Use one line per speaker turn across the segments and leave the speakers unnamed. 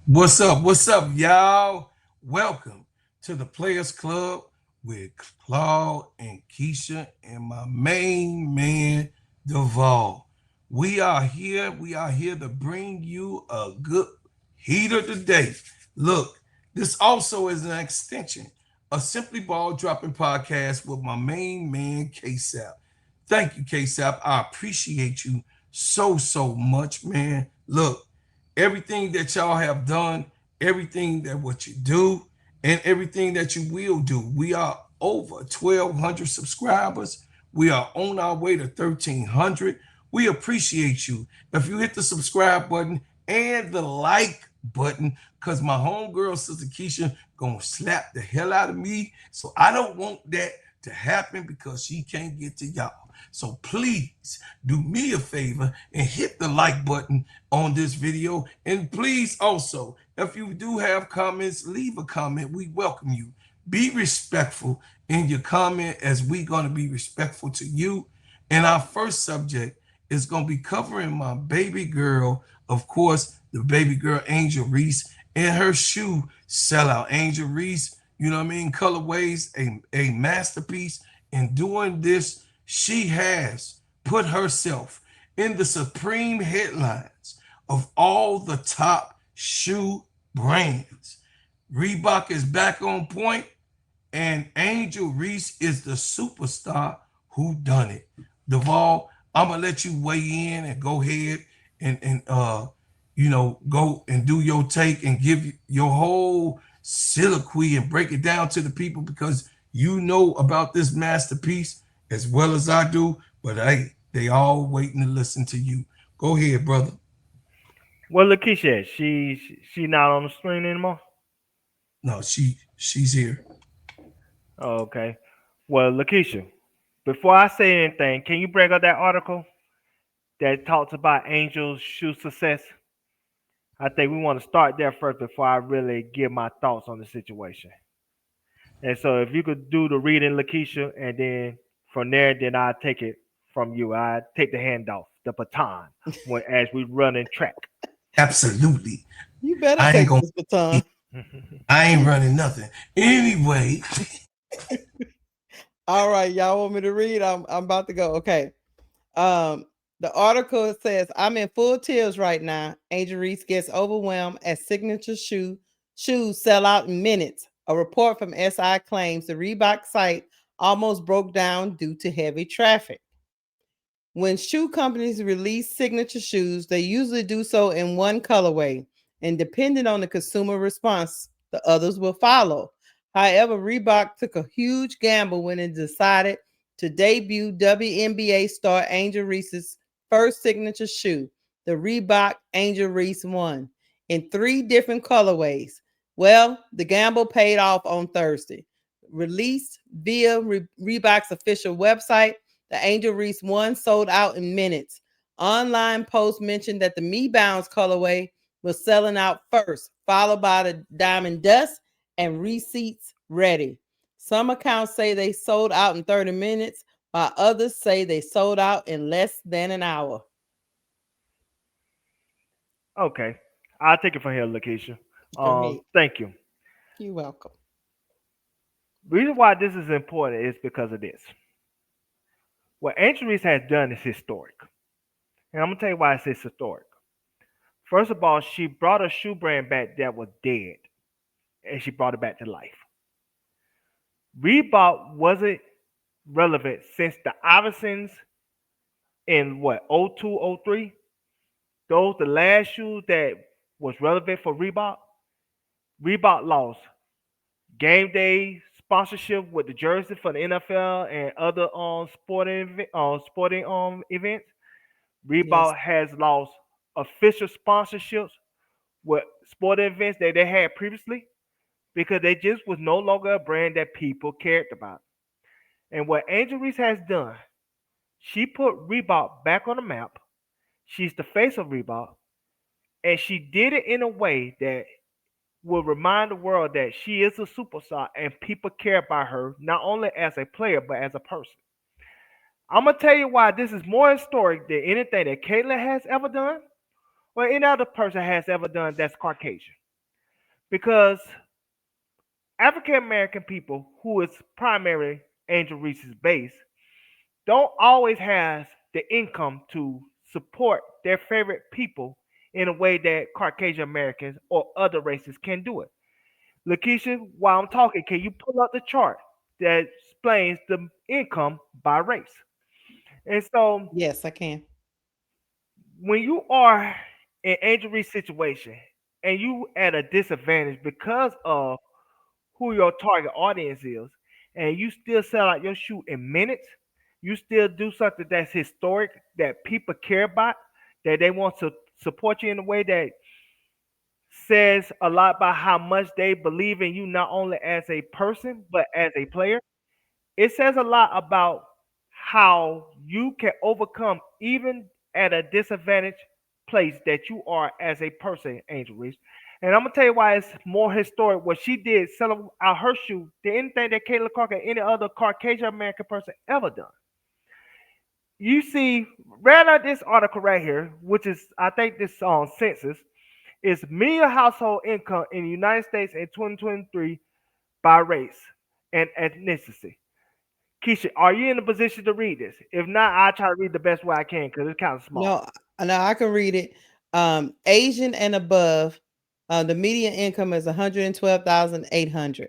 What's up? What's up, y'all? Welcome to the Players Club with Claude and Keisha and my main man, Duval. We are here. We are here to bring you a good heater today. Look, this also is an extension of Simply Ball Dropping Podcast with my main man, K-Sap. Thank you, K-Sap. I appreciate you so much, man. Look, everything that y'all have done, everything that what you do, and everything that you will do. We are over 1,200 subscribers. We are on our way to 1,300. We appreciate you. If you hit the subscribe button and the like button, because my homegirl, Sister Keisha, gonna slap the hell out of me. So I don't want that to happen because she can't get to y'all. So please do me a favor and hit the like button on this video. And please also, if you do have comments, leave a comment. We welcome you. Be respectful in your comment as we're going to be respectful to you. And our first subject is going to be covering my baby girl, of course, the baby girl Angel Reese and her shoe sellout. Angel Reese, you know what I mean? Colorways, a masterpiece. In doing this, she has put herself in the supreme headlines of all the top shoe brands. Reebok is back on point, and Angel Reese is the superstar who done it. Duvall, I'm gonna let you weigh in and go ahead and go and do your take and give your whole soliloquy and break it down to the people because you know about this masterpiece as well as I do. But hey, they all waiting to listen to you. Go ahead, brother.
Well, Lakeisha, she not on the screen anymore.
No, she's here.
Okay. Well, Lakeisha, before I say anything, can you bring up that article that talks about Angel's shoe success? I think we want to start there first before I really give my thoughts on the situation. And so, if you could do the reading, Lakeisha, and then from there, then I'll take it from you. I take the handoff, the baton, as we run in track.
Absolutely.
You better
I ain't
take
gonna
this baton.
I ain't running nothing. Anyway,
All right, y'all want me to read? I'm about to go. Okay. Um, the article says, I'm in full tears right now. Angel Reese gets overwhelmed as signature shoes sell out in minutes. A report from SI claims the Reebok site almost broke down due to heavy traffic. When shoe companies release signature shoes, they usually do so in one colorway, and depending on the consumer response, the others will follow. However, Reebok took a huge gamble when it decided to debut WNBA star Angel Reese's first signature shoe, the Reebok Angel Reese 1, in three different colorways. Well, the gamble paid off on Thursday. Released via Reebok's official website, the Angel Reese 1 sold out in minutes. Online posts mentioned that the Me Bounce colorway was selling out first, followed by the Diamond Dust and Receipts Ready. Some accounts say they sold out in 30 minutes, while others say they sold out in less than an hour.
Okay, I'll take it from here, Lakeisha.
Go ahead.
Thank you.
You're welcome.
Reason why this is important is because of this. What Angel Reese has done is historic. And I'm gonna tell you why it's historic. First of all, she brought a shoe brand back that was dead, and she brought it back to life. Reebok wasn't relevant since the Iversons in what 02, 03. Those the last shoes that was relevant for Reebok. Reebok lost game day sponsorship with the jersey for the NFL and other sporting events.
Yes.
Reebok has lost official sponsorships with sporting events that they had previously because they just was no longer a brand that people cared about. And what Angel Reese has done, she put Reebok back on the map. She's the face of Reebok, and she did it in a way that will remind the world that she is a superstar and people care about her not only as a player but as a person. I'm gonna tell you why this is more historic than anything that Caitlyn has ever done or any other person has ever done that's Caucasian. because African American people, who is primarily Angel Reese's base, don't always have the income to support their favorite people in a way that Caucasian Americans or other races can do it. Lakeisha, while I'm talking, can you pull up the chart that explains the income by race? And so
Yes, I can.
when you are in Angel Reese situation and you at a disadvantage because of who your target audience is, and you still sell out your shoe in minutes, you still do something that's historic that people care about, that they want to support you in a way that says a lot about how much they believe in you, not only as a person, but as a player. It says a lot about how you can overcome even at a disadvantaged place that you are as a person, Angel Reese. And I'm gonna tell you why it's more historic. What she did, selling out her shoe, than anything that Caitlin Clark or any other Caucasian American person ever done. You see, right out this article right here, which is I think this census is median household income in the United States in 2023 by race and ethnicity. Keisha, are you in a position to read this? If not, I'll try to read the best way I can because it's kind of small.
No, no, I can read it. Asian and above, the median income is 112,800.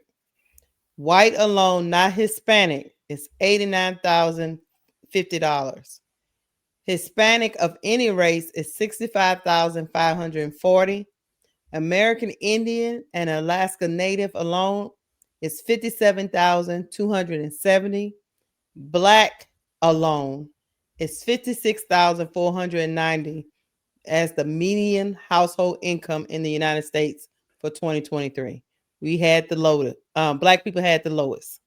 White alone, not Hispanic, is $89,050. Hispanic of any race is 65,540. American Indian and Alaska Native alone is 57,270. Black alone is 56,490 as the median household income in the United States for 2023. We had the lowest. Black people had the lowest.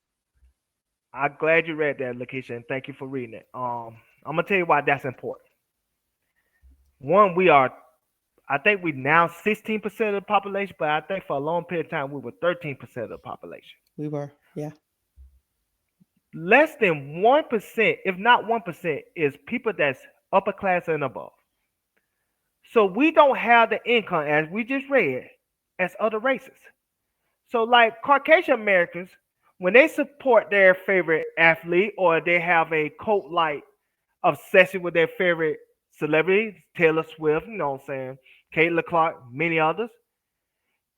I'm glad you read that, Lakeisha, and thank you for reading it. I'm gonna tell you why that's important. One, I think we now 16% of the population, but I think for a long period of time we were 13% of the population.
We were, yeah.
Less than 1%, if not 1%, is people that's upper class and above. So we don't have the income, as we just read, as other races. So, like Caucasian Americans, when they support their favorite athlete or they have a cult like obsession with their favorite celebrity, Taylor Swift, you know what I'm saying, Caitlin Clark, many others,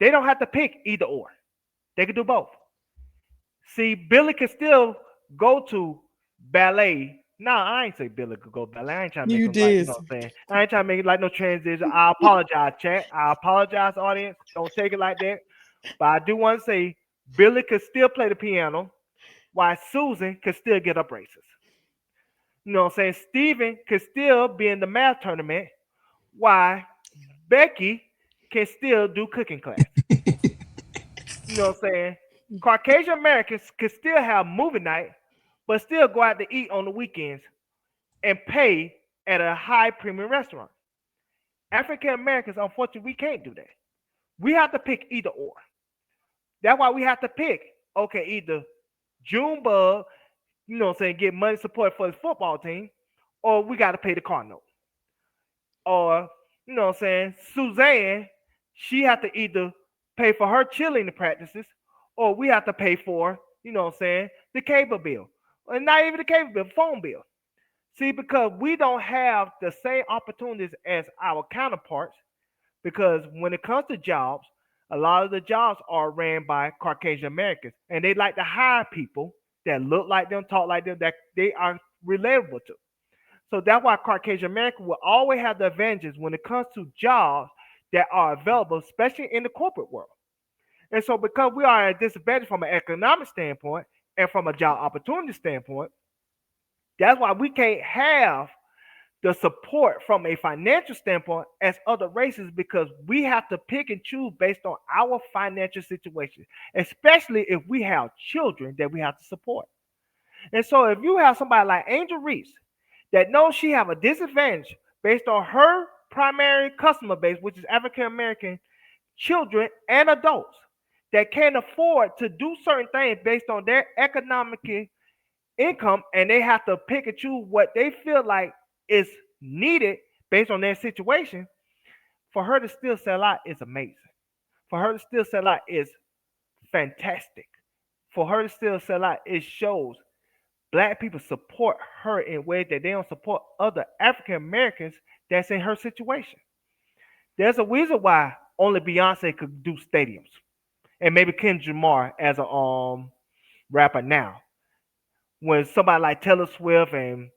they don't have to pick either or. They can do both. See, Billy can still go to ballet. No, I ain't say Billy could go to ballet. I ain't trying to make
You
him like, you
did.
know what I'm saying? I ain't trying to make it like no transition. I apologize, chat. I apologize, audience. Don't take it like that. But I do want to say Billy could still play the piano while Susan could still get up races. You know what I'm saying? Steven could still be in the math tournament while Becky can still do cooking class. You know what I'm saying? Caucasian Americans could still have movie night, but still go out to eat on the weekends and pay at a high premium restaurant. African Americans, unfortunately, we can't do that. We have to pick either or. That's why we have to pick, okay, either Junebug, you know what I'm saying, get money support for his football team, or we got to pay the car note. Or, you know what I'm saying, Suzanne, she have to either pay for her cheerleading practices, or we have to pay for, you know what I'm saying, the cable bill. And not even the cable bill, phone bill. See, because we don't have the same opportunities as our counterparts, because when it comes to jobs, a lot of the jobs are ran by Caucasian Americans, and they like to hire people that look like them, talk like them, that they are relatable to. So that's why Caucasian American will always have the advantages when it comes to jobs that are available, especially in the corporate world. And so, because we are at a disadvantage from an economic standpoint and from a job opportunity standpoint, that's why we can't have the support from a financial standpoint as other races, because we have to pick and choose based on our financial situation, especially if we have children that we have to support. And so if you have somebody like Angel Reese that knows she have a disadvantage based on her primary customer base, which is African American children and adults that can't afford to do certain things based on their economic income, and they have to pick and choose what they feel like is needed based on their situation, for her to still sell out is amazing. For her to still sell out is fantastic. For her to still sell out, it shows black people support her in ways that they don't support other African Americans that's in her situation. There's a reason why only Beyonce could do stadiums, and maybe Kendrick Lamar as a rapper now. When somebody like Taylor Swift and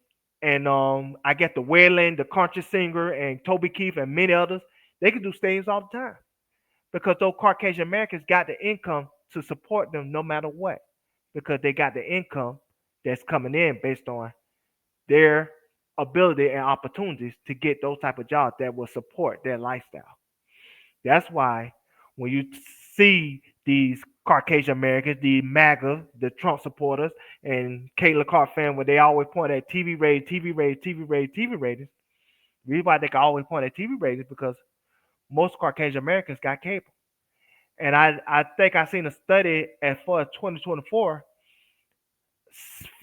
I get the Wailing, the country singer, and Toby Keith and many others, they can do stadiums all the time because those Caucasian Americans got the income to support them no matter what, because they got the income that's coming in based on their ability and opportunities to get those type of jobs that will support their lifestyle. That's why when you see these Caucasian Americans, the MAGA, the Trump supporters, and Caitlin Clark fan, where they always point at TV ratings, TV ratings, TV ratings, TV ratings. The reason why they can always point at TV ratings because most Caucasian Americans got cable. And I think I seen a study as far as 2024,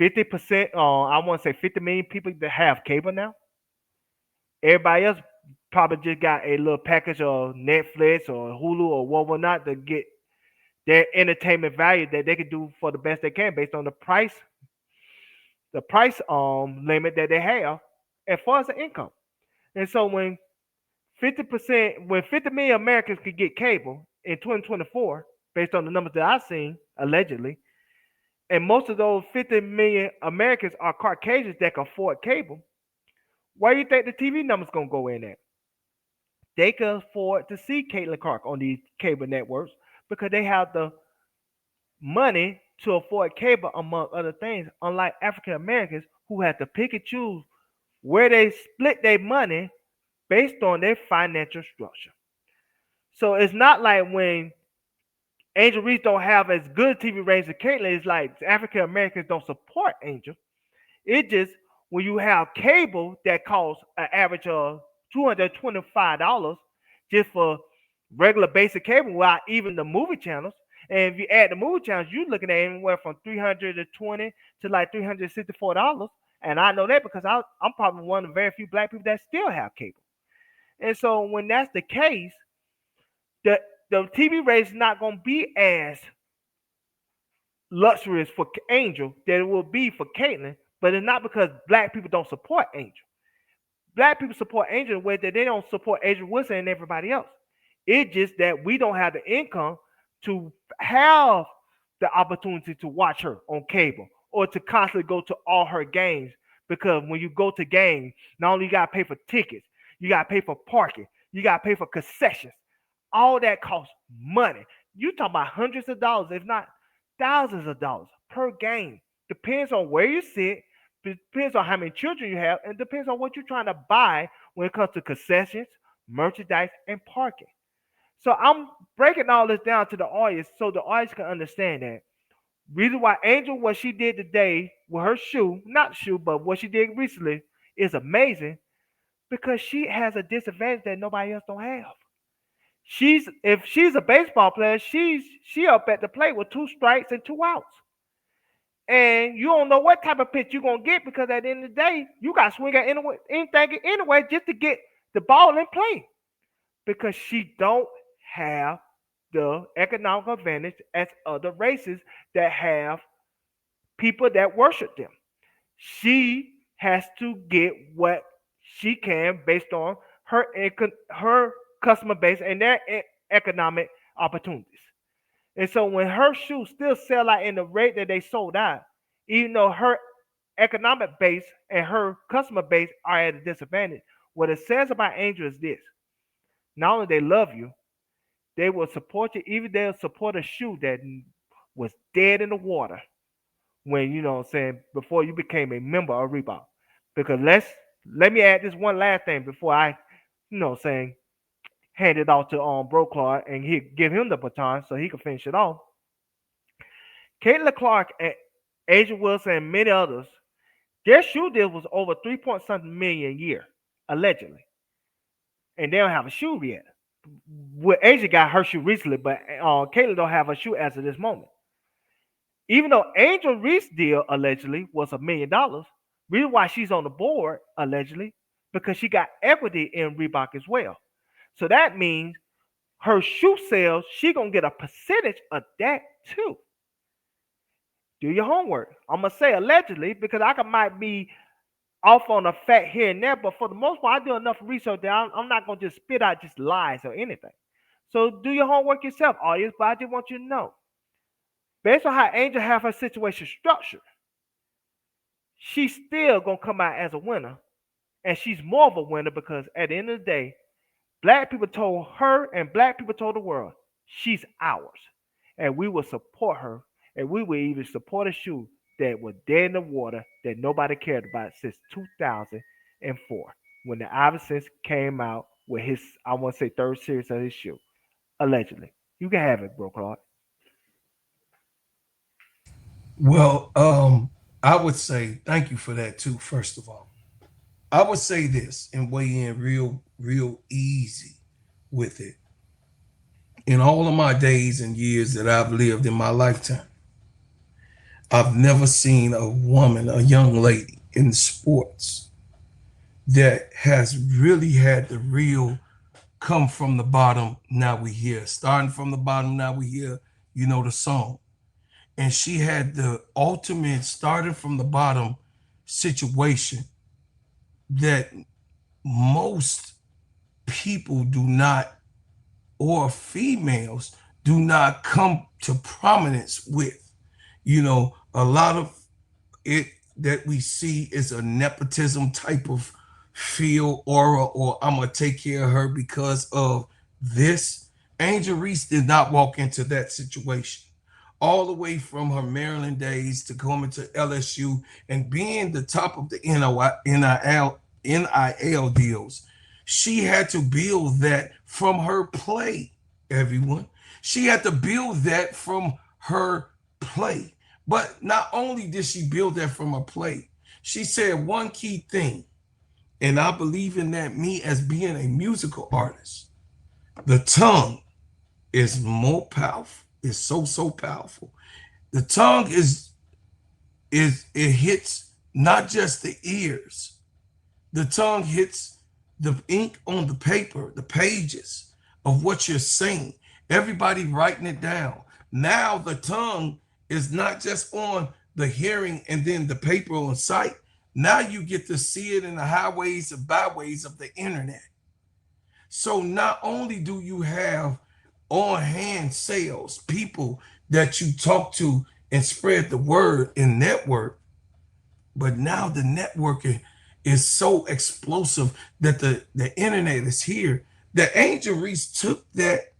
50%, I want to say 50 million people that have cable now. Everybody else probably just got a little package of Netflix or Hulu or what not to get their entertainment value that they can do for the best they can based on the price limit that they have as far as the income. And so when 50 million Americans could get cable in 2024, based on the numbers that I've seen allegedly, and most of those 50 million Americans are Caucasians that can afford cable, where do you think the TV numbers gonna go in at? They can afford to see Caitlin Clark on these cable networks because they have the money to afford cable, among other things, unlike African Americans who have to pick and choose where they split their money based on their financial structure. So it's not like when Angel Reese don't have as good TV ratings as Caitlin, it's like African Americans don't support Angel. It just when you have cable that costs an average of $225 just for regular basic cable without even the movie channels. And if you add the movie channels, you're looking at anywhere from 320 to like $364. And I know that because I'm probably one of the very few black people that still have cable. And so when that's the case, the the TV rate is not going to be as luxurious for Angel that it will be for Caitlyn, but it's not because black people don't support Angel. Black people support Angel in a way that they don't support Angel Wilson and everybody else. It's just that we don't have the income to have the opportunity to watch her on cable or to constantly go to all her games. Because when you go to games, not only you gotta pay for tickets, you gotta pay for parking, you gotta pay for concessions. All that costs money. You talk about hundreds of dollars, if not thousands of dollars per game. Depends on where you sit, depends on how many children you have, and depends on what you're trying to buy when it comes to concessions, merchandise, and parking. So I'm breaking all this down to the audience so the audience can understand that. Reason why Angel, what she did today with her shoe, not shoe, but what she did recently is amazing because she has a disadvantage that nobody else don't have. If she's a baseball player, she up at the plate with two strikes and two outs. And you don't know what type of pitch you're gonna get because at the end of the day, you got to swing at anything anyway just to get the ball in play because she don't have the economic advantage as other races that have people that worship them. She has to get what she can based on her customer base and their economic opportunities. And so when her shoes still sell out in the rate that they sold out, even though her economic base and her customer base are at a disadvantage, what it says about Angel is this: not only they love you, they will support you, even they'll support a shoe that was dead in the water when you know what I'm saying before you became a member of Reebok. Because let me add this one last thing before I, saying hand it off to Broclaw and he give him the baton so he can finish it off. Caitlin Clark and Asia Wilson and many others, their shoe deal was over 3 point something million a year, allegedly. And they don't have a shoe yet. Well, Asia got her shoe recently, but Caitlin don't have a shoe as of this moment. Even though Angel Reese deal allegedly was $1 million, reason why she's on the board allegedly because she got equity in Reebok as well. So that means her shoe sales, she gonna get a percentage of that too. Do your homework. I'm gonna say allegedly because might be off on a fact here and there, but for the most part, I do enough research that I'm not gonna just spit out just lies or anything. So do your homework yourself, audience. But I just want you to know, based on how Angel have her situation structured, she's still gonna come out as a winner, and she's more of a winner because at the end of the day, black people told her and black people told the world, she's ours. And we will support her. And we will even support a shoe that was dead in the water that nobody cared about since 2004 when the Iversons came out with his, I want to say, third series of his shoe. Allegedly. You can have it, bro, Claude.
Well, I would say thank you for that too. First of all, I would say this and weigh in real easy with it. In all of my days and years that I've lived in my lifetime, I've never seen a woman, a young lady in sports that has really had the real come from the bottom. Now we here, starting from the bottom. Now we here. You know the song, and she had the ultimate starting from the bottom situation that most people do not, or females do not come to prominence with. You know, a lot of it that we see is a nepotism type of feel aura, or I'm gonna take care of her because of this. Angel Reese did not walk into that situation. All the way from her Maryland days to coming to LSU and being the top of the NIL deals, she had to build that from her play, everyone. She had to build that from her play. But not only did she build that from her play, she said one key thing, and I believe in that, me as being a musical artist. The tongue is more powerful. It's so powerful. The tongue is it hits not just the ears. The tongue hits the ink on the paper, the pages of what you're saying. Everybody writing it down. Now the tongue is not just on the hearing and then the paper on sight. Now you get to see it in the highways and byways of the internet. So not only do you have on hand sales, people that you talk to and spread the word in network, but now the networking is so explosive that the internet is here. That Angel Reese took that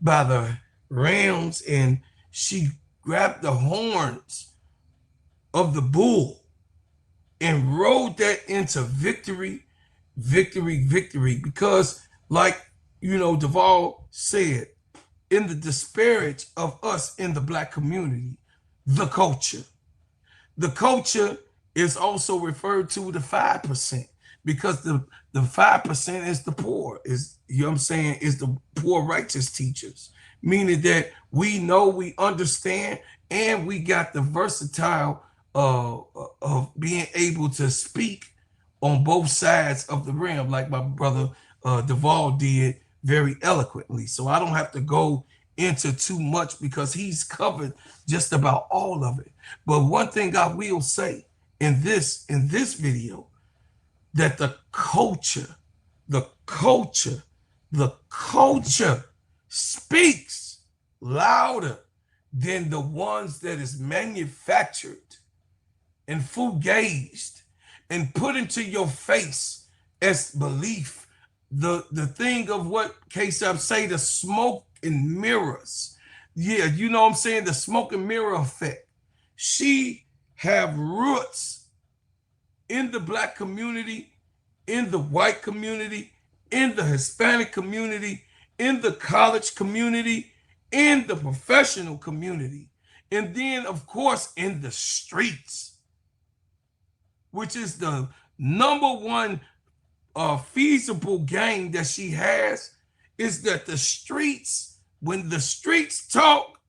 by the rams and she grabbed the horns of the bull and rode that into victory, victory. Because, like, Duvall said, in the disparage of us in the black community, the culture. The culture is also referred to the 5% because the 5% is the poor, is, what I'm saying, is the poor righteous teachers, meaning that we know, we understand, and we got the versatile of being able to speak on both sides of the rim, like my brother Duvall did very eloquently. So I don't have to go into too much because he's covered just about all of it. But one thing I will say in this video, that the culture, the culture, the culture speaks louder than the ones that is manufactured and fugazed and put into your face as belief. The thing of what K-Sub say, the smoke and mirrors. Yeah, you know what I'm saying? The smoke and mirror effect. She have roots in the black community, in the white community, in the Hispanic community, in the college community, in the professional community, and then, of course, in the streets, which is the number one feasible game that she has, is that the streets, when the streets talk,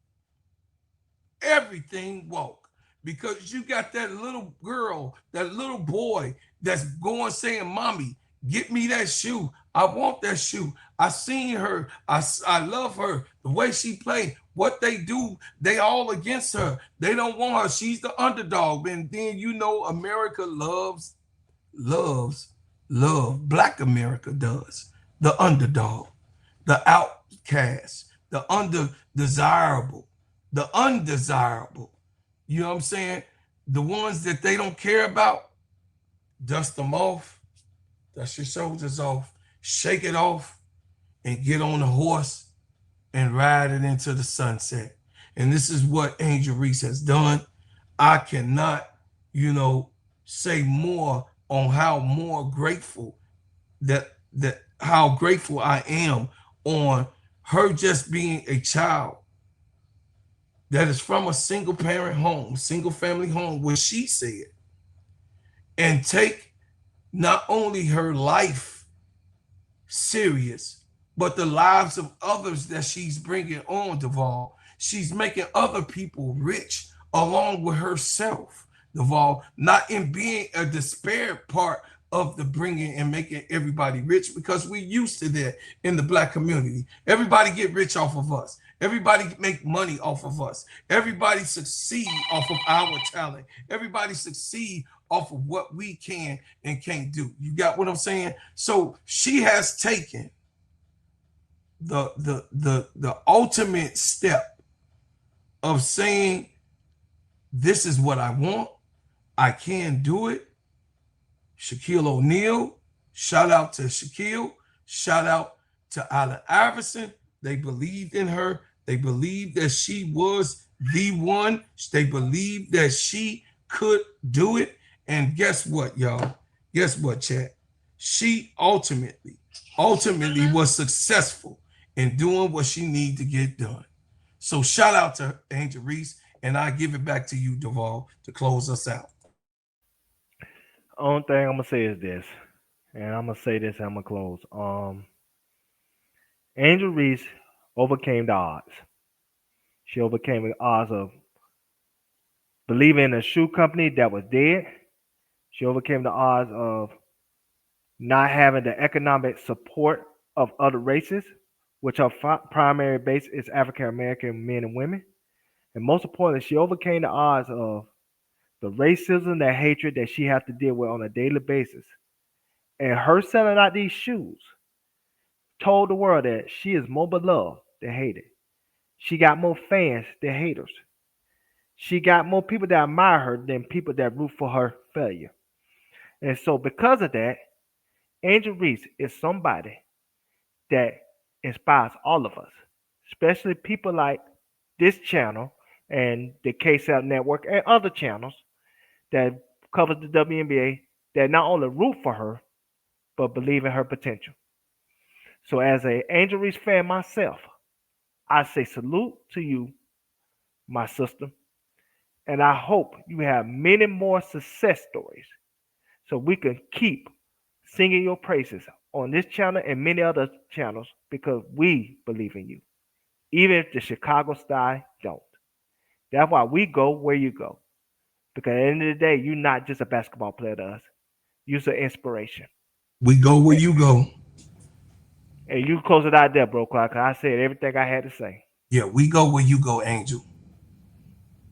everything walk. Because you got that little girl, that little boy that's going saying, mommy, Get me that shoe. I want that shoe. I seen her. I love her. The way she play, what they do, they all against her. They don't want her. She's the underdog. And then America loves, love. Black America does. The underdog, the outcast, the undesirable, the undesirable. You know what I'm saying? The ones that they don't care about, dust them off, dust your shoulders off, shake it off, and get on the horse and ride it into the sunset. And this is what Angel Reese has done. I cannot, say more on how more grateful that how grateful I am on her just being a child that is from a single parent home, single family home, where she said, and take not only her life serious, but the lives of others that she's bringing on, Duvall. She's making other people rich along with herself, Duvall, not in being a despair part of the bringing and making everybody rich, because we used to that in the Black community. Everybody get rich off of us. Everybody make money off of us. Everybody succeed off of our talent. Everybody succeed off of what we can and can't do. You got what I'm saying? So she has taken the ultimate step of saying, this is what I want. I can do it. Shaquille O'Neal, shout out to Shaquille, shout out to Allen Iverson. They believed in her. They believed that she was the one. They believed that she could do it. And guess what, y'all? Guess what, chat? She ultimately was successful in doing what she needed to get done. So shout out to Angel Reese, and I give it back to you, Duvall, to close us out.
Only thing I'm gonna say is this, and I'm gonna say this, and I'm gonna close. Angel Reese overcame the odds. She overcame the odds of believing in a shoe company that was dead. She overcame the odds of not having the economic support of other races, which her primary base is African American men and women. And most importantly, she overcame the odds of the racism, that hatred that she has to deal with on a daily basis. And her selling out these shoes told the world that she is more beloved than hated. She got more fans than haters. She got more people that admire her than people that root for her failure. And so, because of that, Angel Reese is somebody that inspires all of us, especially people like this channel and the KSAP network and other channels that covers the WNBA, that not only root for her, but believe in her potential. So, as a Angel Reese fan myself, I say salute to you, my sister, and I hope you have many more success stories so we can keep singing your praises on this channel and many other channels, because we believe in you, even if the Chicago style don't. That's why we go where you go, because at the end of the day, you're not just a basketball player to us. You're an inspiration.
We go where you go.
And you close it out there, bro, Clark. I said everything I had to say.
Yeah, we go where you go, Angel.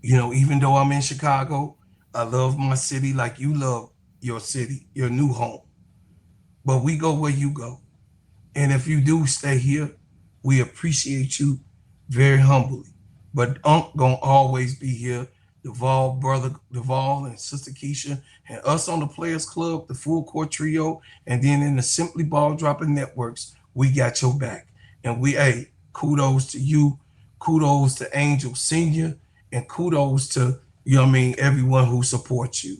Even though I'm in Chicago, I love my city like you love your city, your new home. But we go where you go. And if you do stay here, we appreciate you very humbly. But Unc gonna always be here. Duvall, brother Duvall, and Sister Keisha, and us on the Players Club, the Full Court Trio, and then in the Simply Ball Dropping Networks, we got your back. And kudos to you, kudos to Angel Senior, and kudos to everyone who supports you.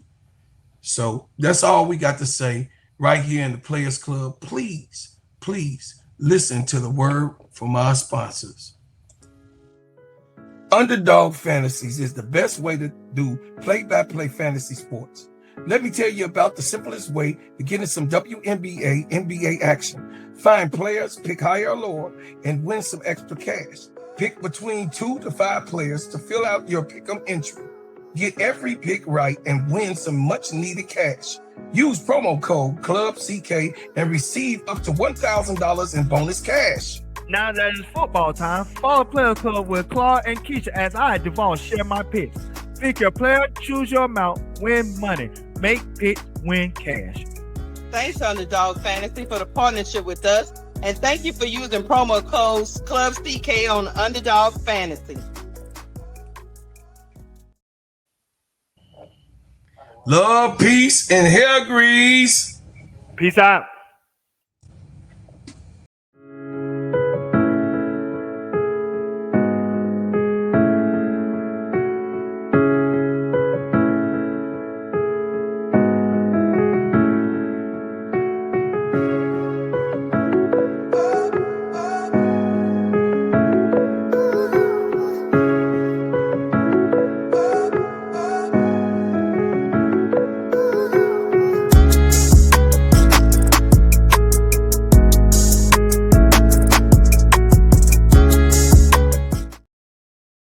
So that's all we got to say right here in the Players Club. Please, please listen to the word from our sponsors. Underdog Fantasies is the best way to do play-by-play fantasy sports. Let me tell you about the simplest way to get in some WNBA, NBA action. Find players, pick higher or lower, and win some extra cash. Pick between 2 to 5 players to fill out your pick'em entry. Get every pick right and win some much needed cash. Use promo code CLUBCK and receive up to $1,000 in bonus cash.
Now that it's football time, follow Players Club with Claude and Keisha as I, Devon, share my picks. Pick your player, choose your amount, win money. Make picks, win cash.
Thanks, Underdog Fantasy, for the partnership with us. And thank you for using promo codes CLUBCK on Underdog Fantasy.
Love, peace, and hair grease.
Peace out.